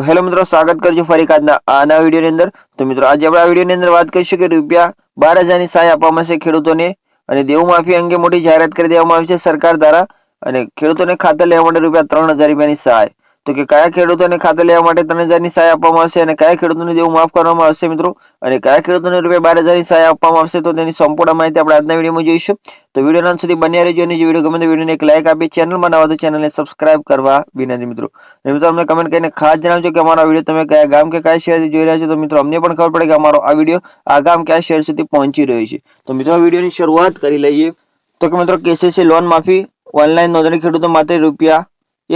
Hello મિત્રો, સ્વાગત કરજો ફરી આના વિડીયોની અંદર। તો મિત્રો આજે આપણે આ વિડીયોની અંદર વાત કરીશું કે રૂપિયા 12,000ની સહાય આપવામાં આવશે ખેડૂતોને અને દેવું માફી અંગે મોટી જાહેરાત કરી દેવામાં આવી છે સરકાર દ્વારા। અને ખેડૂતોને ખાતર લેવા માટે રૂપિયા 3,000 રૂપિયાની સહાય। તો કે કયા ખેડૂતોને ખાતર લેવા માટે 3,000ની સહાય આપવામાં આવશે અને કયા ખેડૂતોને દેવું માફ કરવામાં આવશે મિત્રો, અને કયા ખેડૂતોને રૂપિયા 12,000ની સહાય આપવામાં આવશે, તો તેની સંપૂર્ણ માહિતી આપણે આજના વિડીયોમાં જોઈશું। તો વિડીયોના અંત સુધી બન્યા રહેજો અને જો વિડીયો ગમે તો વિડીયોને એક લાઈક આપી ચેનલમાં નવા તો ચેનલને સબસ્ક્રાઇબ કરવા વિનંતી મિત્રો। અને મિત્રો અમને કમેન્ટ કરીને ખાસ જણાવજો કે અમારો વિડીયો તમે કયા ગામ કે કયા શહેરથી જોઈ રહ્યા છો, તો મિત્રો અમને પણ ખબર પડે કે અમારો આ વિડીયો આ ગામ કયા શહેર સુધી પહોંચી રહ્યો છે। તો મિત્રો વિડીયોની શરૂઆત કરી લઈએ। તો કે મિત્રો કેસીસી લોન માફી ઓનલાઈન નોંધણી ખેડૂતો માટે રૂપિયા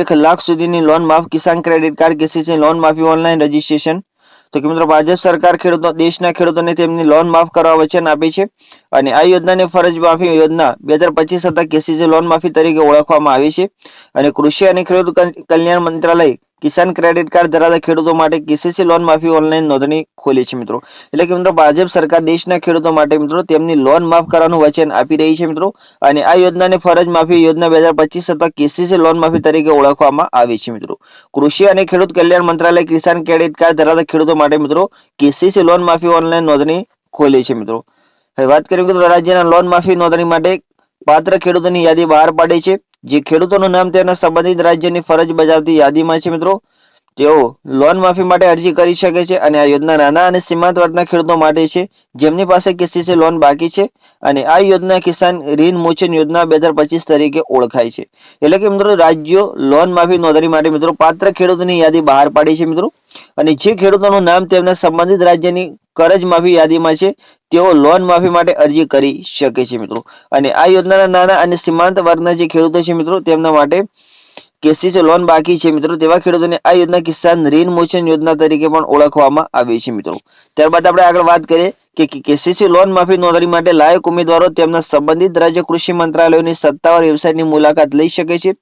1 લાખ સુધીની લોન માફ, કિસાન ક્રેડિટ કાર્ડ કેસીસી લોન માફી ઓનલાઈન રજીસ્ટ્રેશન। તો કે મિત્રો ભાજપ સરકાર દેશના ખેડૂતોને તેમની લોન માફ કરવા વચન આપે છે અને આ યોજનાને ફરજ માફી યોજના 2025 હતા કેસીસી લોન માફી તરીકે ઓળખવામાં આવે છે। અને કૃષિ અને ખેડૂત કલ્યાણ મંત્રાલય કિસાન ક્રેડિટ કાર્ડ ધરાવતા ખેડૂતો માટે કેસીસી લોન માફી ઓનલાઈન નોંધણી ખોલે છે મિત્રો। એટલે કે મિત્રો ભાજપ સરકાર દેશના ખેડૂતો માટે મિત્રો તેમની લોન માફ કરવાનું વચન આપી રહી છે મિત્રો। અને આ યોજનાને ફરજ માફી યોજના 2025 અથવા કેસીસી લોન માફી તરીકે ઓળખવામાં આવે છે મિત્રો। કૃષિ અને ખેડૂત કલ્યાણ મંત્રાલય કિસાન ક્રેડિટ કાર્ડ ધરાવતા ખેડૂતો માટે મિત્રો કેસીસી લોન માફી ઓનલાઈન નોંધણી ખોલે છે મિત્રો। હવે વાત કરીએ મિત્રો રાજ્યના લોન માફી નોંધણી માટે પાત્ર ખેડૂતોની યાદી બહાર પાડે છે। જે ખેડૂતોનું નામ તેના સંબંધિત રાજ્યની ફરજ બજાવતી યાદીમાં છે મિત્રો, તેઓ લોન માફી માટે અરજી કરી શકે છે। અને આ યોજના નાના અને સીમાંત વર્ગના ખેડૂતો માટે છે જેમની પાસે કેસીસી લોન બાકી છે। અને આ યોજના કિસાન ઋણ મોચન યોજના 2025 તરીકે ઓળખાય છે। એટલે કે મિત્રો રાજ્યો લોન માફી નોંધણી માટે મિત્રો પાત્ર ખેડૂતોની યાદી બહાર પાડી છે મિત્રો। અને જે ખેડૂતોનું નામ તેમના સંબંધિત રાજ્યની કરજ માફી યાદીમાં છે તેઓ લોન માફી માટે અરજી કરી શકે છે મિત્રો। અને આ યોજનાના નાના અને સીમાંત વર્ગના જે ખેડૂતો છે મિત્રો તેમના માટે કેસીસી લોન બાકી છે મિત્રો, તેવા ખેડૂતોને આ યોજના કિસાન ઋણ મોચન યોજના તરીકે પણ ઓળખવામાં આવે છે મિત્રો। ત્યારબાદ આપણે આગળ વાત કરીએ કે કેસીસી લોન માફી નોંધણી માટે લાયક ઉમેદવારો તેમના સંબંધિત રાજ્ય કૃષિ મંત્રાલયોની સત્તાવાર વેબસાઇટની મુલાકાત લઈ શકે છે।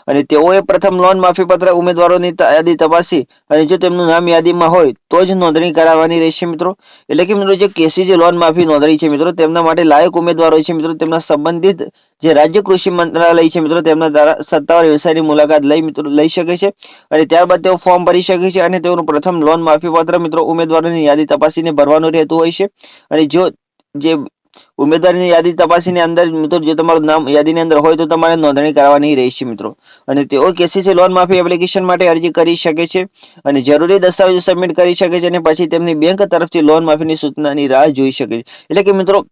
અને તેઓએ પ્રથમ લોન માફી પત્ર ઉમેદવારોની યાદી તપાસી અને જો તેમનું નામ યાદીમાં હોય તો જ નોંધણી કરાવવાની રહેશે મિત્રો। એટલે કે મિત્રો જે કેસીસી લોન માફી નોંધણી છે મિત્રો તેમના માટે લાયક ઉમેદવારો છે મિત્રો તેમના સંબંધિત જે રાજ્ય કૃષિ મંત્રાલય છે મિત્રો તેમના દ્વારા સત્તાવાર વ્યવસાયની મુલાકાત લઈ શકે છે। અને ત્યારબાદ તેઓ ફોર્મ ભરી શકે છે અને તેઓનું પ્રથમ લોન માફી પત્ર મિત્રો ઉમેદવારોની યાદી તપાસીને ભરવાનું રહેતું હોય છે। અને જો જે ઉમેદવારની યાદી તપાસીને અંદર મિત્રો જે તમારું નામ યાદીની અંદર હોય તો તમારે નોંધણી કરાવવાની રહેશે મિત્રો। અને તેઓ કેસીસી લોન માફી એપ્લિકેશન માટે અરજી કરી શકે છે અને જરૂરી દસ્તાવેજો સબમિટ કરી શકે છે અને પછી તેમની બેંક તરફથી લોન માફીની સૂચનાની રાહ જોઈ શકે છે। એટલે કે મિત્રો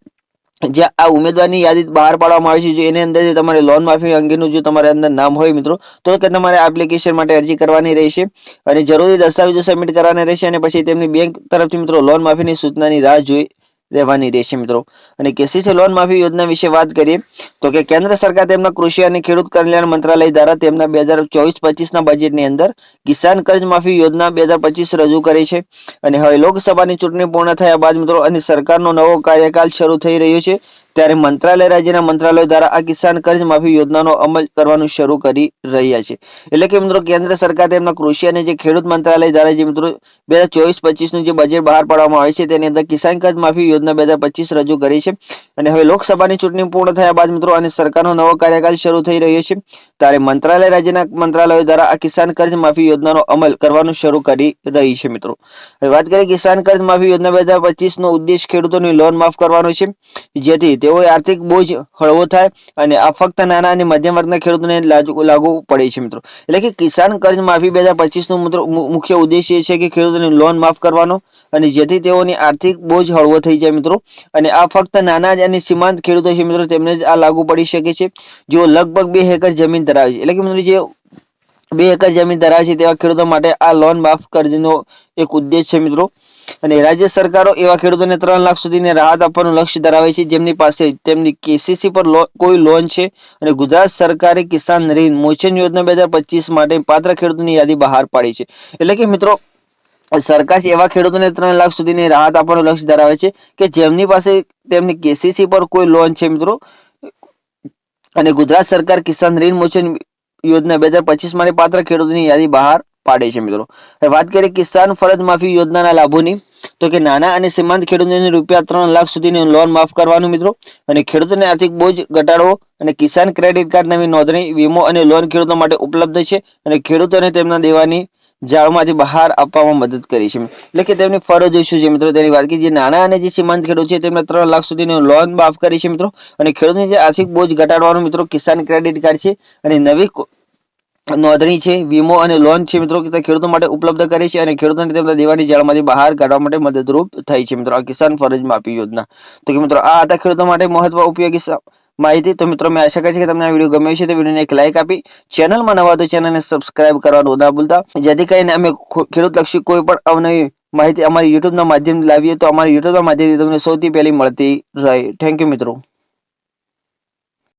જે આ ઉમેદવારની યાદી બહાર પાડવામાં આવી છે જો એની અંદર તમારે લોન માફી અંગેનું જો તમારે અંદર નામ હોય મિત્રો તો તમારે એપ્લિકેશન માટે અરજી કરવાની રહેશે અને જરૂરી દસ્તાવેજો સબમિટ કરવાના રહેશે અને પછી તેમની બેંક તરફથી મિત્રો લોન માફીની સૂચનાની રાહ જોઈ રહેવાની રહેશે મિત્રો। અને કેસીસી લોન માફી યોજના વિશે વાત કરીએ તો કે કેન્દ્ર સરકાર તેમના કૃષિ અને ખેડૂત કલ્યાણ મંત્રાલય દ્વારા તેમના 2024-25 બજેટની અંદર કિસાન કર્જ માફી યોજના 2025 રજૂ કરી છે। અને હવે લોકસભાની ચૂંટણી પૂર્ણ થયા બાદ મિત્રો અને સરકારનો નવો કાર્યકાળ શરૂ થઈ રહ્યો છે ત્યારે મંત્રાલય રાજ્યના મંત્રાલયો દ્વારા આ કિસાન કર્જ માફી યોજનાનો અમલ કરવાનું શરૂ કરી રહ્યા છે। એટલે કે મિત્રો કેન્દ્ર સરકાર તેમના કૃષિ અને જે ખેડૂત મંત્રાલય દ્વારા જે મિત્રો 2024-25 નું જે બજેટ બહાર પાડવામાં આવે છે તેની અંદર કિસાન કર્જ માફી યોજના 2025 રજૂ કરી છે। અને હવે લોકસભાની ચૂંટણી પૂર્ણ થયા બાદ મિત્રો અને સરકારનો નવો કાર્યકાળ શરૂ થઈ રહ્યો છે ત્યારે મંત્રાલય રાજ્યના મંત્રાલયો દ્વારા આ કિસાન કર્જ માફી યોજનાનો અમલ કરવાનું શરૂ કરી રહી છે મિત્રો। હવે વાત કરીએ કિસાન કર્જ માફી યોજના 2025 નો ઉદ્દેશ ખેડૂતોની લોન માફ કરવાનો છે જેથી તેઓએ આર્થિક બોજ હળવો થાય અને આ ફક્ત નાના અને મધ્યમ વર્ગના ખેડૂતોને લાગુ પડે છે મિત્રો। એટલે કે કિસાન કર્જ માફી 2025 નો મુખ્ય ઉદ્દેશ એ છે કે ખેડૂતોની લોન માફ કરવાનો અને જેથી તેઓની આર્થિક બોજ હળવો થઈ જાય મિત્રો। અને આ ફક્ત નાના અને સીમાંત ખેડૂતો છે મિત્રો તેમને જ આ લાગુ પડી શકે છે જેઓ લગભગ 2 એકર જમીન ધરાવે છે। એટલે કે મિત્રો જે 2 એકર જમીન ધરાવે છે તેવા ખેડૂતો માટે આ લોન માફ કર્જનો એક ઉદ્દેશ છે મિત્રો। અને રાજ્ય સરકારો એવા ખેડૂતોને 3 લાખ સુધીની રાહત આપવાનું લક્ષ્ય ધરાવે છે જેમની પાસે તેમની કેસીસી પર કોઈ લોન છે। અને ગુજરાત સરકારે કિસાન ઋણ મોચન યોજના 2025 માટે પાત્ર ખેડૂતોની યાદી બહાર પાડી છે। એટલે કે મિત્રો સરકાર એવા ખેડૂતોને 3 લાખ સુધીની રાહત આપવાનું લક્ષ્ય ધરાવે છે કે જેમની પાસે તેમની કેસીસી પર કોઈ લોન છે મિત્રો। અને ગુજરાત સરકાર કિસાન ઋણ મોચન યોજના 2025 માટે પાત્ર ખેડૂતોની યાદી બહાર પાડે છે મિત્રો। હવે વાત કરીએ કિસાન ફરજ માફી યોજનાના લાભોની તો કે નાના અને સીમાંત ખેડૂતોને રૂપિયા 3 લાખ સુધીની લોન માફ કરવાનું મિત્રો। અને ખેડૂતોને આર્થિક બોજ ઘટાડવો અને કિસાન ક્રેડિટ કાર્ડ નવી નોંધણી વીમો અને લોન ખેડૂતો માટે ઉપલબ્ધ છે। અને ખેડૂતોને તેમના દેવાની જાળમાંથી બહાર આપવામાં મદદ કરી છે. એટલે કે તેમની ફરજો શું છે મિત્રો તેની વાત કરીએ. જે નાના અને જે સીમાંત ખેડૂત છે તેમને 3 લાખ સુધીની લોન માફ કરી છે મિત્રો. અને ખેડૂતની જે આર્થિક બોજ ઘટાડવાનું મિત્રો કિસાન ક્રેડિટ કાર્ડ છે અને નવી નોંધણી છે, વીમો અને લોન છે મિત્રો ખેડૂતો માટે ઉપલબ્ધ કરે છે અને ખેડૂતોને તેમના દેવાની જાળમાંથી બહાર કાઢવા માટે મદદરૂપ થાય છે મિત્રો આ કિસાન ફરજ માફી યોજના. તો કે મિત્રો આ હતા ખેડૂતો માટે મહત્વ ઉપયોગી માહિતી. તો મિત્રો મેં આશા કરી છે કે તમને આ વિડીયો ગમ્યો છે તો વિડીયોને એક લાઈક આપી ચેનલમાં નવા તો ચેનલને સબસ્ક્રાઇબ કરવાનું ના ભૂલતા, જેથી કરીને અમે ખેડૂત લક્ષી કોઈ પણ અવનવી માહિતી અમારી યુટ્યુબના માધ્યમથી લાવીએ તો અમારી યુટ્યુબના માધ્યમથી તમને સૌથી પહેલી મળતી રહે. થેન્ક યુ મિત્રો.